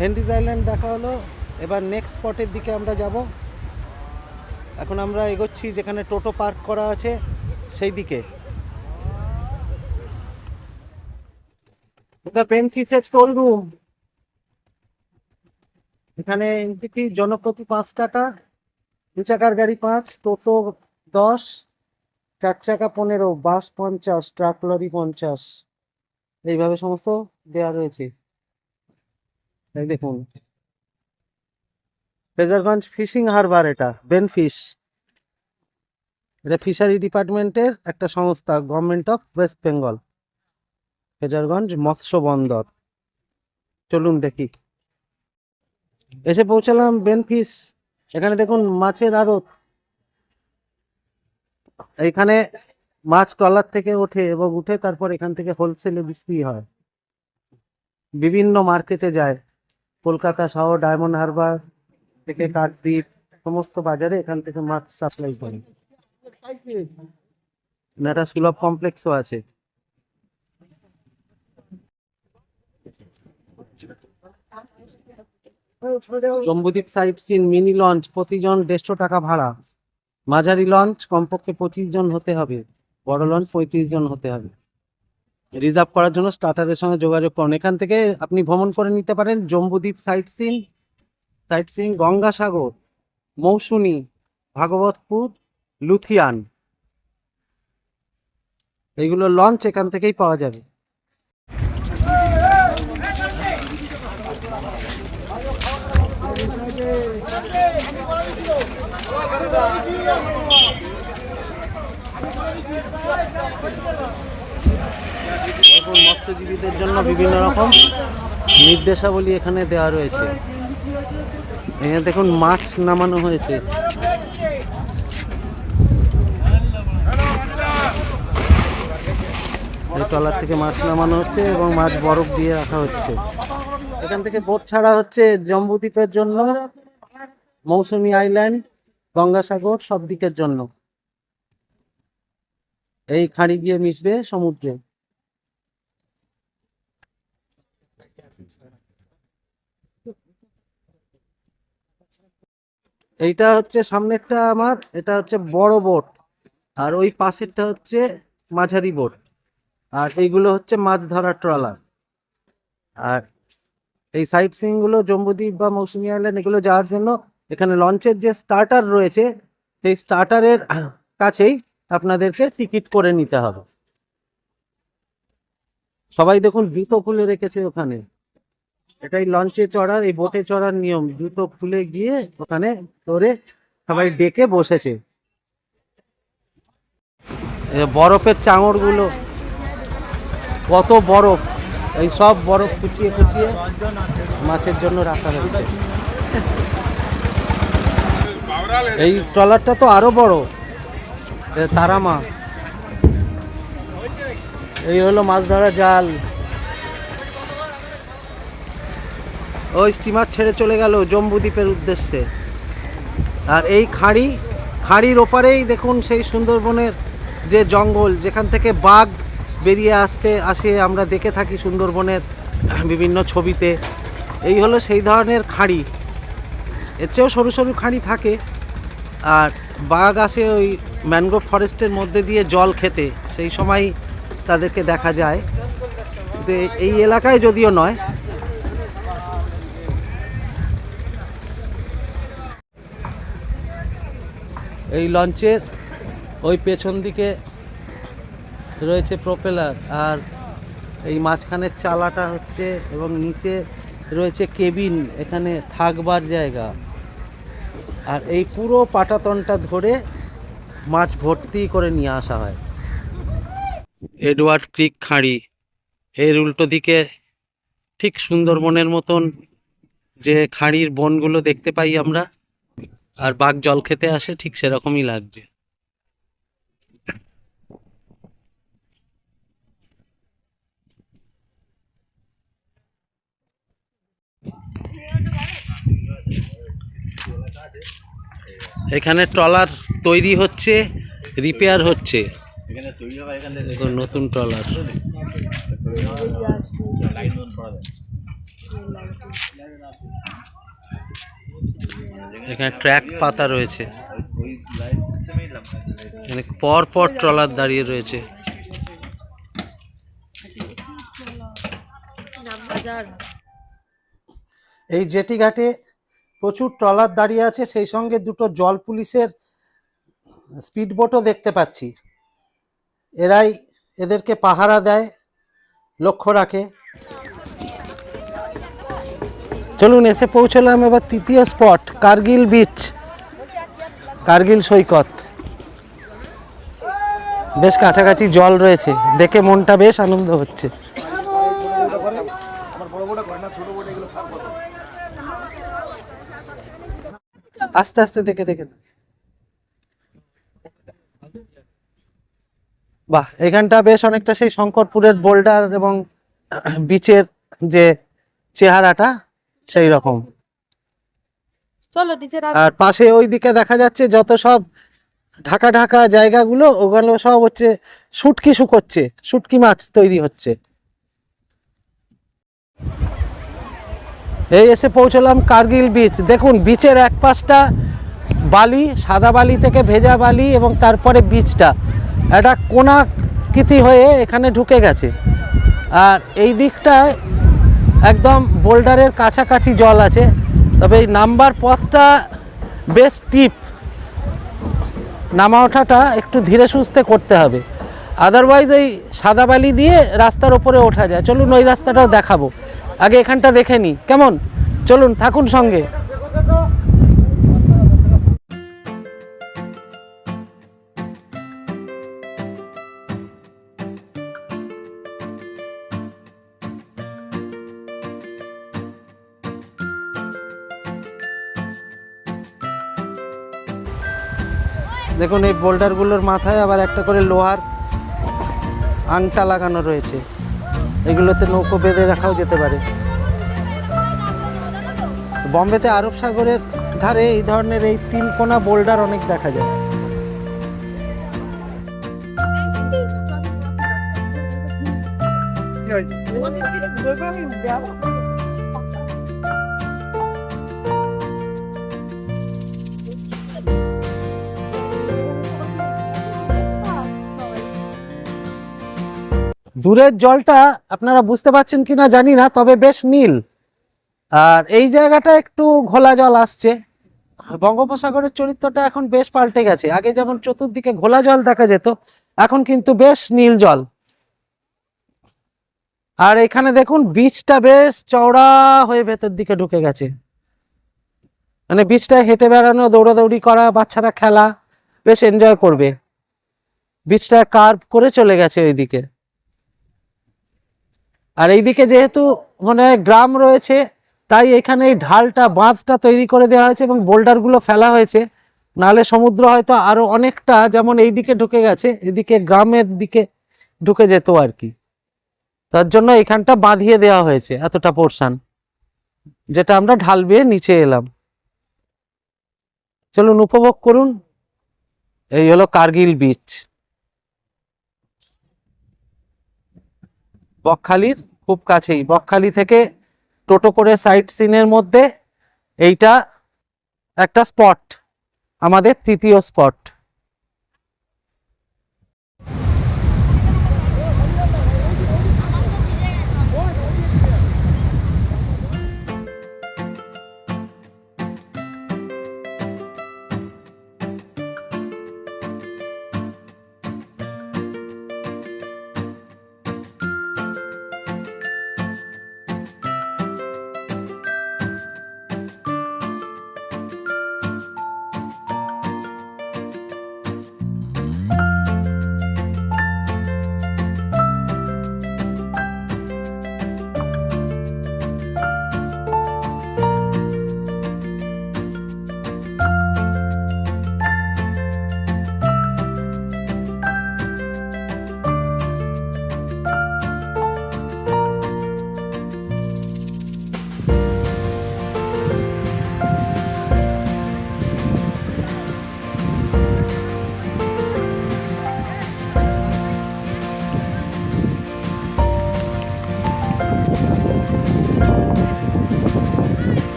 Henry's island দেখা হলো, এবার নেক্সট স্পটের দিকে আমরা যাব। এখন আমরা এগোচ্ছি যেখানে টোটো পার্ক করা আছে সেই দিকে। এটা বেনফিসের স্টোর রুম। এখানে এন্ট্রি জনপ্রতি 5 টাকা, 2 চাকার গাড়ি 5, টোটো 10, 4 চাকা 15, বাস 50, ট্রাক লরি 50, এইভাবে সমস্ত দেওয়া রয়েছে। এই দেখুন ফ্রেজারগঞ্জ ফিশিং হারবার, এটা বেনফিশ, এটা ফিশারি ডিপার্টমেন্টের একটা সংস্থা, government of West Bengal, Fraserganj মৎস্য বন্দর। চলুন দেখি। এসে পৌঁছালাম বেনফিশ। এখানে দেখুন মাছের আড়ত, এইখানে মাছ ট্রলার থেকে ওঠে এবং উঠে তারপর এখান থেকে হোলসেলে বিক্রি হয়, বিভিন্ন মার্কেটে যায়, কলকাতা শহর, ডায়মন্ড হারবার থেকে কাকদ্বীপ, সমস্ত বাজারে এখান থেকে মাছ সাপ্লাই করে। একটা সুলভ কমপ্লেক্সও আছে। Jambudwip sightseeing mini launch, প্রতিজন 150 টাকা ভাড়া। মাঝারি লঞ্চ কমপক্ষে 25 জন হতে হবে, বড় লঞ্চ 35 জন হতে হবে। রিজার্ভ করার জন্য স্টার্টারের সঙ্গে যোগাযোগ করুন। এখান থেকে আপনি ভ্রমণ করে নিতে পারেন জম্বুদ্বীপ সাইট সিন, গঙ্গাসাগর, মৌসুনী, ভাগবতপুর, লুথিয়ান, এইগুলো লঞ্চ এখান থেকেই পাওয়া যাবে। দেখুন মৎস্যজীবীদের জন্য বিভিন্ন রকম নির্দেশাবলী এখানে দেওয়া রয়েছে। এখানে দেখুন মাছ নামানো হয়েছে। এই ট্রলার থেকে মাছ নামানো হচ্ছে এবং মাছ বরফ দিয়ে রাখা হচ্ছে। এখান থেকে বোট ছাড়া হচ্ছে জম্বুদ্বীপের জন্য, মৌসুমী আইল্যান্ড, গঙ্গাসাগর, সব দিকের জন্য। এই খাঁড়ি গিয়ে মিশবে সমুদ্রে। এইটা হচ্ছে সামনেরটা আমার, এটা হচ্ছে বড় বোট, আর ওই পাশেরটা হচ্ছে মাঝারি বোট, আর এইগুলো হচ্ছে মাছ ধরার ট্রলার। আর এই সাইট সিইং গুলো জম্বুদ্বীপ বা মৌসুমী আইল্যান্ড এগুলো যাওয়ার জন্য এখানে লঞ্চের যে স্টার্টার রয়েছে সেই স্টার্টারের কাছেই আপনাদেরকে টিকিট করে নিতে হবে। সবাই দেখুন জুতো খুলে রেখেছে ওখানে, এটাই লঞ্চে চড়ার, এই বোটে চড়ার নিয়ম। জুতো খুলে গিয়ে ওখানে ধরে সবাই ডেকে বসেছে। বরফের চাঙড় গুলো, কত বরফ, এই সব বরফ কুচিয়ে কুচিয়ে মাছের জন্য রাখা হয়েছে। এই ট্রলারটা তো আরো বড়, তারামা। এই হলো মাছ ধরা জাল। ওই স্টিমার ছেড়ে চলে গেল জম্বুদ্বীপের উদ্দেশ্যে। আর এই খাঁড়ির ওপারেই দেখুন সেই সুন্দরবনের যে জঙ্গল, যেখান থেকে বাঘ বেরিয়ে আসে আমরা দেখে থাকি সুন্দরবনের বিভিন্ন ছবিতে। এই হলো সেই ধরনের খাঁড়ি, এর চেয়েও সরু সরু খাঁড়ি থাকে। আর বাঘ আসে ওই ম্যানগ্রোভ ফরেস্টের মধ্যে দিয়ে জল খেতে, সেই সময় তাদেরকে দেখা যায়, কিন্তু এই এলাকায় যদিও নয়। এই লঞ্চের ওই পেছন দিকে রয়েছে প্রোপেলার, আর এই মাঝখানের চালাটা হচ্ছে, এবং নিচে রয়েছে কেবিন, এখানে থাকবার জায়গা। আর এই পুরো পাটাতনটা ধরে মাছ ভর্তি করে নিয়ে আসা হয়। এডওয়ার্ড ক্রিক খাঁড়ি, এর উল্টো দিকে ঠিক সুন্দরবনের মতন যে খাঁড়ির বনগুলো দেখতে পাই আমরা, আর বাঘ জল খেতে আসে, ঠিক সেরকমই লাগছে। এখানে ট্রলার তৈরি হচ্ছে, রিপেয়ার হচ্ছে। দেখুন নতুন ট্রলার। এখানে ট্র্যাক পাতা রয়েছে, পর পর ট্রলার দাঁড়িয়ে রয়েছে। এই জেটি ঘাটে প্রচুর ট্রলার দাঁড়িয়ে আছে, সেই সঙ্গে দুটো জল পুলিশের স্পিড বোটও দেখতে পাচ্ছি। এরাই এদেরকে পাহারা দেয়, লক্ষ্য রাখে। চলুন, এসে পৌঁছলাম এবার তৃতীয় স্পট, কার্গিল বিচ, কার্গিল সৈকত। বেশ কাছাকাছি জল রয়েছে, দেখে মনটা বেশ আনন্দ হচ্ছে। আস্তে আস্তে দেখে দেখে। বাহ, এখানটা বেশ অনেকটা সেই শঙ্করপুরের বোল্ডার এবং বিচের যে চেহারাটা সেই রকম। আর পাশে ওইদিকে দেখা যাচ্ছে যত সব ঢাকা ঢাকা জায়গাগুলো, ওগুলো সব হচ্ছে শুটকি শুকোচ্ছে, শুটকি মাছ তৈরি হচ্ছে। এই এসে পৌঁছলাম কার্গিল বিচ। দেখুন বিচের এক পাশটা বালি, সাদা বালি থেকে ভেজা বালি, এবং তারপরে বিচটা একটা কোণাকৃতি হয়ে এখানে ঢুকে গেছে। আর এই দিকটায় একদম বোল্ডারের কাছাকাছি জল আছে, তবে এই নামবার পথটা বেশ টিপ, নামা ওঠাটা একটু ধীরে সুস্থে করতে হবে, আদারওয়াইজ ওই সাদা বালি দিয়ে রাস্তার ওপরে ওঠা যায়। চলুন ওই রাস্তাটাও দেখাবো, আগে এখানটা দেখে নিই কেমন। চলুন, থাকুন সঙ্গে। দেখুন এই বোল্ডারগুলোর মাথায় আবার একটা করে লোহার আংটা লাগানো রয়েছে, এগুলোতে নৌকো বেঁধে রাখাও যেতে পারে। বম্বেতে আরব সাগরের ধারে এই ধরনের এই তিন কোনা বোল্ডার অনেক দেখা যায়। দূরের জলটা আপনারা বুঝতে পারছেন কিনা জানি না, তবে বেশ নীল। আর এই জায়গাটা একটু ঘোলা জল আসছে। বঙ্গোপসাগরের চরিত্রটা এখন বেশ পাল্টে গেছে, আগে যেমন চতুর্দিকে ঘোলা জল দেখা যেত, এখন কিন্তু বেশ নীল জল। আর এখানে দেখুন বিচটা বেশ চওড়া হয়ে ভেতর দিকে ঢুকে গেছে, মানে বিচটায় হেঁটে বেড়ানো, দৌড়াদৌড়ি করা, বাচ্চারা খেলা বেশ এনজয় করবে। বিচটা কার্ভ করে চলে গেছে ওইদিকে। আর এইদিকে যেহেতু মানে গ্রাম রয়েছে, তাই এখানে এই ঢালটা, বাঁধটা তৈরি করে দেওয়া হয়েছে এবং বোল্ডারগুলো ফেলা হয়েছে, নাহলে সমুদ্র হয়তো আরো অনেকটা যেমন এইদিকে ঢুকে গেছে, এদিকে গ্রামের দিকে ঢুকে যেত আর কি। তার জন্য এখানটা বাঁধিয়ে দেওয়া হয়েছে এতটা পোর্শন, যেটা আমরা ঢাল বেয়ে নিচে এলাম। চলুন উপভোগ করুন। এই হলো কার্গিল বিচ, বকখালির খুব কাছেই। বকখালি থেকে টোটো করে সাইট সিনের মধ্যে এইটা একটা স্পট, আমাদের তৃতীয় স্পট।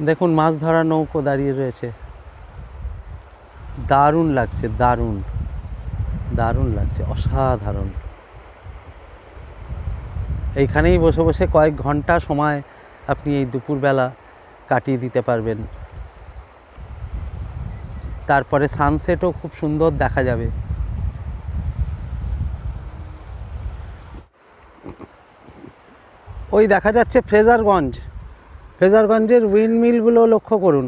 দেখুন মাছ ধরা নৌকো দাঁড়িয়ে রয়েছে, দারুণ লাগছে, দারুণ দারুণ লাগছে, অসাধারণ। এইখানেই বসে বসে কয়েক ঘন্টা সময় আপনি এই দুপুরবেলা কাটিয়ে দিতে পারবেন। তারপরে সানসেটও খুব সুন্দর দেখা যাবে। ওই দেখা যাচ্ছে ফ্রেজারগঞ্জ, ফ্রেজারগঞ্জের উইন্ডমিলগুলো লক্ষ্য করুন।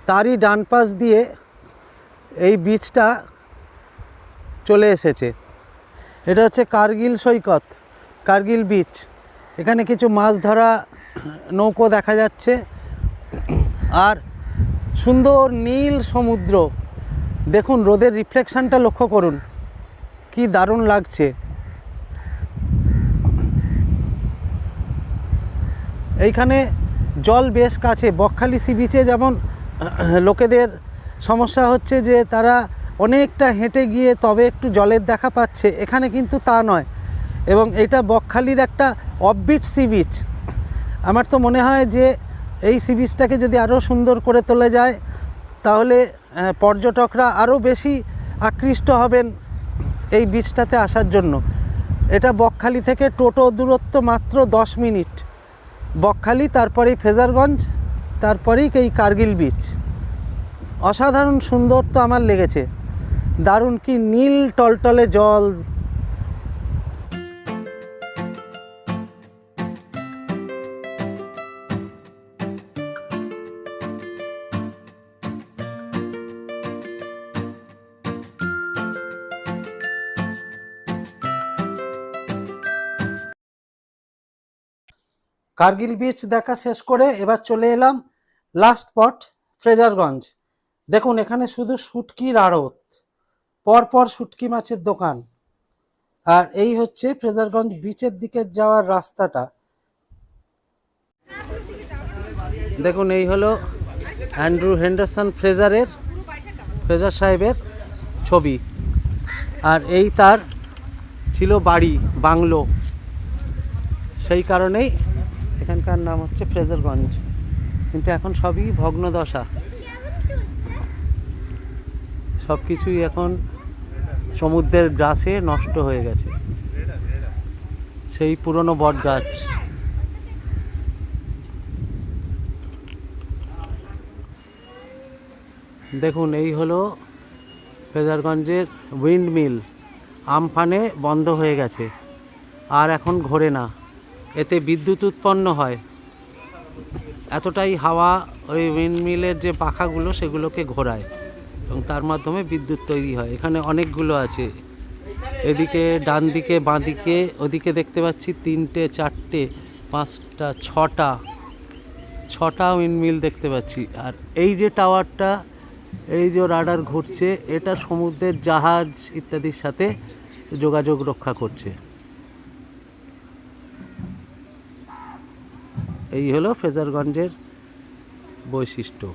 তারই ডান পাশ দিয়ে এই বিচটা চলে এসেছে। এটা হচ্ছে কার্গিল সৈকত, কার্গিল বিচ। এখানে কিছু মাছ ধরা নৌকো দেখা যাচ্ছে আর সুন্দর নীল সমুদ্র। দেখুন রোদের রিফ্লেকশনটা লক্ষ্য করুন, কি দারুণ লাগছে। এইখানে জল বেশ কাছে। বকখালি সি বিচে যেমন লোকেদের সমস্যা হচ্ছে যে তারা অনেকটা হেঁটে গিয়ে তবে একটু জলের দেখা পাচ্ছে, এখানে কিন্তু তা নয়। এবং এটা বকখালির একটা অফবিট সি বিচ। আমার তো মনে হয় যে এই সি বিচটাকে যদি আরও সুন্দর করে তোলা যায় তাহলে পর্যটকরা আরও বেশি আকৃষ্ট হবেন এই বিচটাতে আসার জন্য। এটা বকখালি থেকে টোটো দূরত্ব মাত্র 10 মিনিট। বকখালি, তারপরেই ফ্রেজারগঞ্জ, তারপরেই এই কার্গিল বিচ। অসাধারণ সুন্দর তো আমার লেগেছে, দারুণ, কি নীল টলটলে জল। কার্গিল বিচ দেখা শেষ করে এবার চলে এলাম লাস্ট স্পট ফ্রেজারগঞ্জ। দেখুন এখানে শুধু শুটকির আড়ত, পরপর শুটকি মাছের দোকান। আর এই হচ্ছে ফ্রেজারগঞ্জ বিচের দিকে যাওয়ার রাস্তাটা। দেখুন এই হলো অ্যান্ড্রু হেন্ডারসন ফ্রেজার সাহেবের ছবি। আর এই তার ছিল বাড়ি, বাংলো। সেই কারণেই এখানকার নাম হচ্ছে ফ্রেজারগঞ্জ। কিন্তু এখন সবই ভগ্নদশা, সব কিছুই এখন সমুদ্রের গ্রাসে নষ্ট হয়ে গেছে। সেই পুরনো বট গাছ। দেখুন এই হলো ফ্রেজারগঞ্জের উইন্ডমিল। আমফানে বন্ধ হয়ে গেছে, আর এখন ঘোরে না। এতে বিদ্যুৎ উৎপন্ন হয়। এতটাই হাওয়া ওই উইন্ডমিলের যে পাখাগুলো সেগুলোকে ঘোরায় এবং তার মাধ্যমে বিদ্যুৎ তৈরি হয়। এখানে অনেকগুলো আছে, এদিকে ডান দিকে, বাঁ দিকে, ওদিকে দেখতে পাচ্ছি 3টে 4টে 5টা 6টা উইন্ডমিল দেখতে পাচ্ছি। আর এই যে টাওয়ারটা, এই যে রাডার ঘুরছে, এটা সমুদ্রের জাহাজ ইত্যাদির সাথে যোগাযোগ রক্ষা করছে। এই হলো ফ্রেজারগঞ্জের বৈশিষ্ট্য।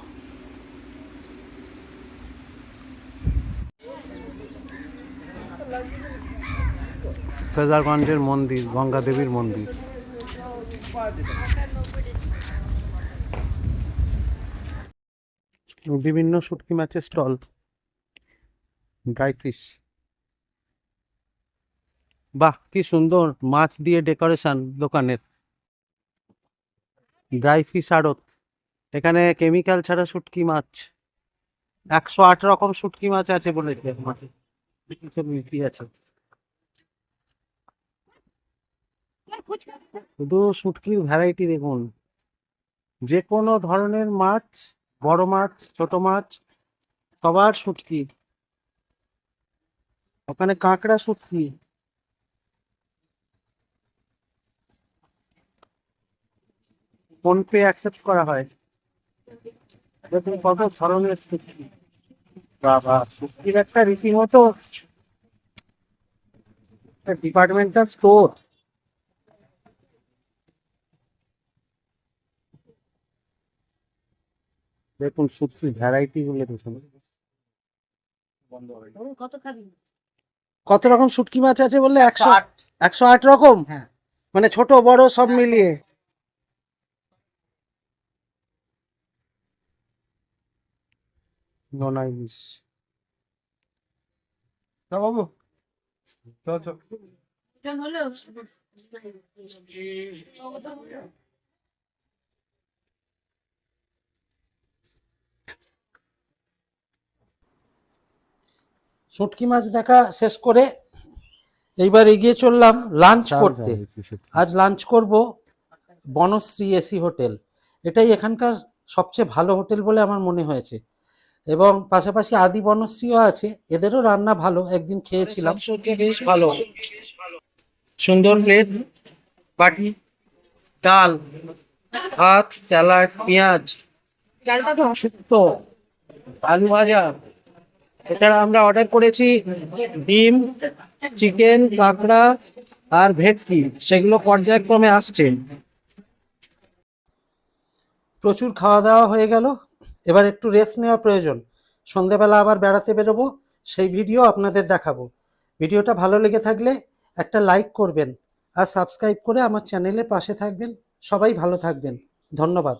ফ্রেজারগঞ্জের মন্দির, গঙ্গা দেবীর মন্দির। বিভিন্ন শুটকি মাছের স্টল, ড্রাই ফিশ। বাহ, কি সুন্দর মাছ দিয়ে ডেকোরেশন দোকানের। ড্রাই ফিশ আড়ত। এখানে কেমিক্যাল ছাড়া শুটকি মাছ। 108 রকম শুটকি মাছ আছে বলেছে। বিক্রি আছে। শুধু শুটকির ভ্যারাইটি দেখুন, যে কোনো ধরনের মাছ, বড় মাছ, ছোট মাছ, সবার শুটকি। ওখানে কাঁকড়া শুটকি। ফোনপে অ্যাকসেপ্ট করা হয়। দেখুন কত ধরনের শুটকি। বাবা, শুটকির একটা রীতিমতো ডিপার্টমেন্টাল স্টোর। দেখুন শুটকির ভ্যারাইটি গুলো দেখুন। কত রকম শুটকি মাছ আছে বললে? 108 রকম। মানে ছোট বড় সব মিলিয়ে। নোনা ইলিশ। না বাবু, চল চল। শুটকি মাছ দেখা শেষ করে এইবার এগিয়ে চললাম লাঞ্চ করতে। আজ লাঞ্চ করব বনশ্রী এসি হোটেল। এটাই এখানকার সবচেয়ে ভালো হোটেল বলে আমার মনে হয়েছে, এবং পাশাপাশি আদি বনশ্রীও আছে, এদেরও রান্না ভালো, একদিন খেয়েছিলাম। বেশ ভালো, সুন্দর প্লেট, বাটি, ডাল, ভাত, স্যালাড, পেঁয়াজ, শুক্তো, আলু ভাজা। এছাড়া আমরা অর্ডার করেছি ডিম, চিকেন, কাঁকড়া আর ভেটকি, সেগুলো পর্যায়ক্রমে আসছে। প্রচুর খাওয়া দাওয়া হয়ে গেল, এবার একটু রেস্ট নেওয়া প্রয়োজন। সন্ধেবেলা আবার বেড়াতে বেরোবো, সেই ভিডিও আপনাদের দেখাবো। ভিডিওটা ভালো লেগে থাকলে একটা লাইক করবেন আর সাবস্ক্রাইব করে আমার চ্যানেলের পাশে থাকবেন। সবাই ভালো থাকবেন, ধন্যবাদ।